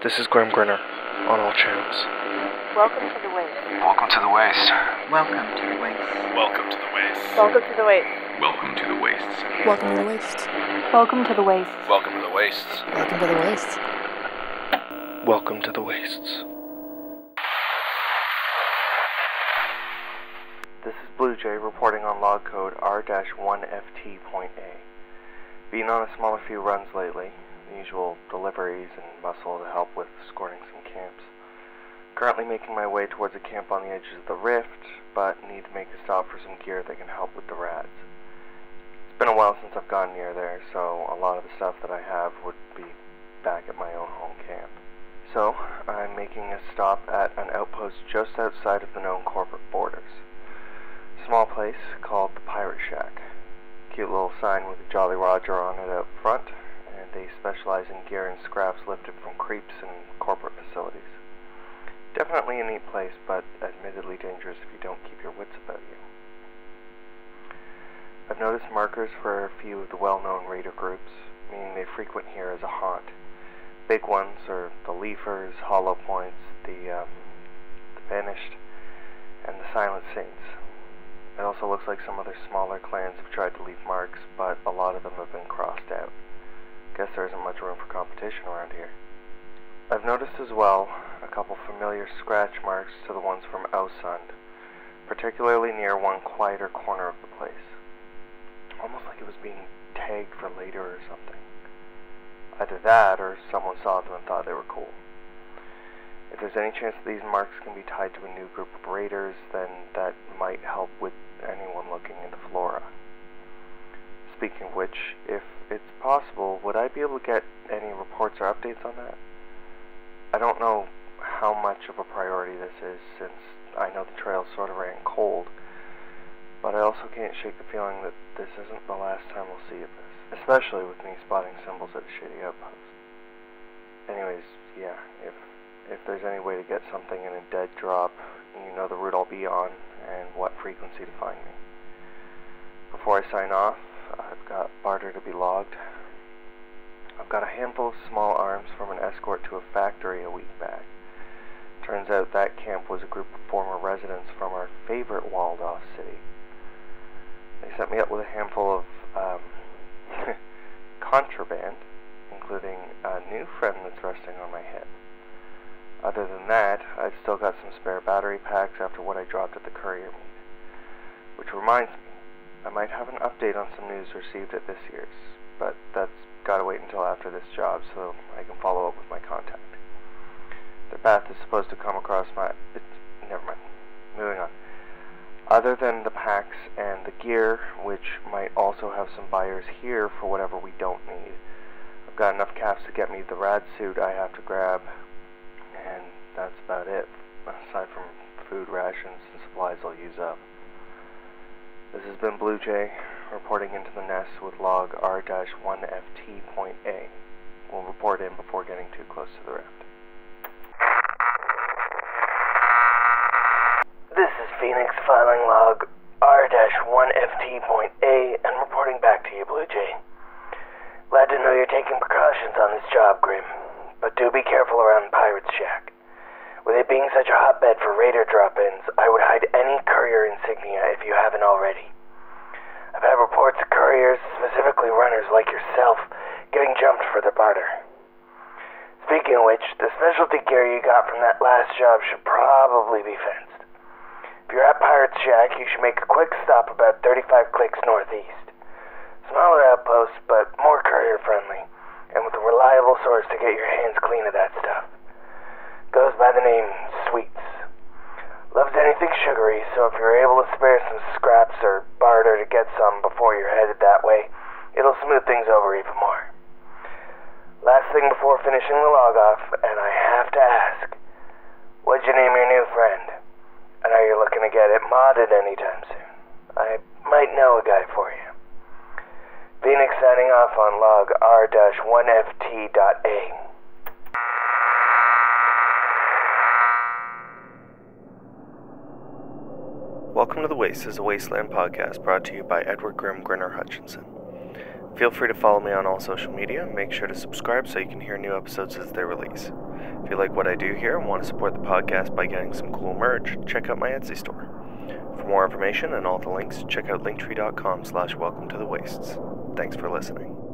This is Grimm Grinner on all channels. Welcome to the waste. Welcome to the waste. Welcome to the waste. Welcome to the waste. Welcome to the waste. Welcome to the waste. Welcome to the waste. Welcome to the waste. Welcome to the wastes. Welcome to the waste. Welcome to the wastes. This is Blue Jay reporting on log code R-1FT.A. Been on a smaller few runs lately, the usual deliveries and muscle to help with escorting some camps. Currently making my way towards a camp on the edges of the rift, but need to make a stop for some gear that can help with the rats. It's been a while since I've gone near there, so a lot of the stuff that I have would be back at my own home camp. So, I'm making a stop at an outpost just outside of the known corporate borders. Small place called the Pirate Shack. Cute little sign with a Jolly Roger on it out front, and they specialize in gear and scraps lifted from creeps and corporate facilities. Definitely a neat place, but admittedly dangerous if you don't keep your wits about you. I've noticed markers for a few of the well-known raider groups, meaning they frequent here as a haunt. Big ones are the Leafers, Hollow Points, the Vanished, and the Silent Saints. It also looks like some other smaller clans have tried to leave marks, but a lot of them have been crossed out. Guess there isn't much room for competition around here. I've noticed as well a couple familiar scratch marks to the ones from Ausund, particularly near one quieter corner of the place. Almost like it was being tagged for later or something. Either that, or someone saw them and thought they were cool. If there's any chance that these marks can be tied to a new group of raiders, then that might help with anyone looking into flora. Speaking of which, if it's possible, would I be able to get any reports or updates on that? I don't know how much of a priority this is, since I know the trail sort of ran cold, but I also can't shake the feeling that this isn't the last time we'll see of this, especially with me spotting symbols at a shitty outpost. Anyways, yeah, if there's any way to get something in a dead drop, you know the route I'll be on and what frequency to find me. Before I sign off, I've got barter to be logged. I've got a handful of small arms from an escort to a factory a week back. Turns out that camp was a group of former residents from our favorite walled-off city. They set me up with a handful of contraband, including a new friend that's resting on my hip. Other than that, I've still got some spare battery packs after what I dropped at the courier meet. Which reminds me, I might have an update on some news received at this year's, but that's gotta wait until after this job so I can follow up with my contact. Their path is supposed to come across never mind. Moving on. Other than the packs and the gear, which might also have some buyers here for whatever we don't need, I've got enough caps to get me the rad suit I have to grab, and that's about it, aside from food rations and supplies I'll use up. This has been Blue Jay, reporting into the nest with log R-1FT.A. We'll report in before getting too close to the rift. This is Phoenix filing log R-1FT.A and reporting back to you, Blue Jay. Glad to know you're taking precautions on this job, Grimm, but do be careful around Pirate's Shack. With it being such a hotbed for raider drop-ins, I would hide any courier insignia if you haven't already. I've had reports of couriers, specifically runners like yourself, getting jumped for their barter. Speaking of which, the specialty gear you got from that last job should probably be fenced. If you're at Pirate's Shack, you should make a quick stop about 35 clicks northeast. Smaller outpost, but more courier-friendly, and with a reliable source to get your hands clean of that stuff. Goes by the name Sweets. Loves anything sugary, so if you're able to spare some scraps or barter to get some before you're headed that way, it'll smooth things over even more. Last thing before finishing the log off, and I have to ask, what'd you name your new friend? I know you're looking to get it modded anytime soon. I might know a guy for you. Phoenix signing off on log R-1FT.A. Welcome to The Waste is a Wasteland podcast brought to you by Edward Grimm Grinner Hutchinson. Feel free to follow me on all social media. Make sure to subscribe so you can hear new episodes as they release. If you like what I do here and want to support the podcast by getting some cool merch, check out my Etsy store. For more information and all the links, check out linktree.com/welcome to the wastes. Thanks for listening.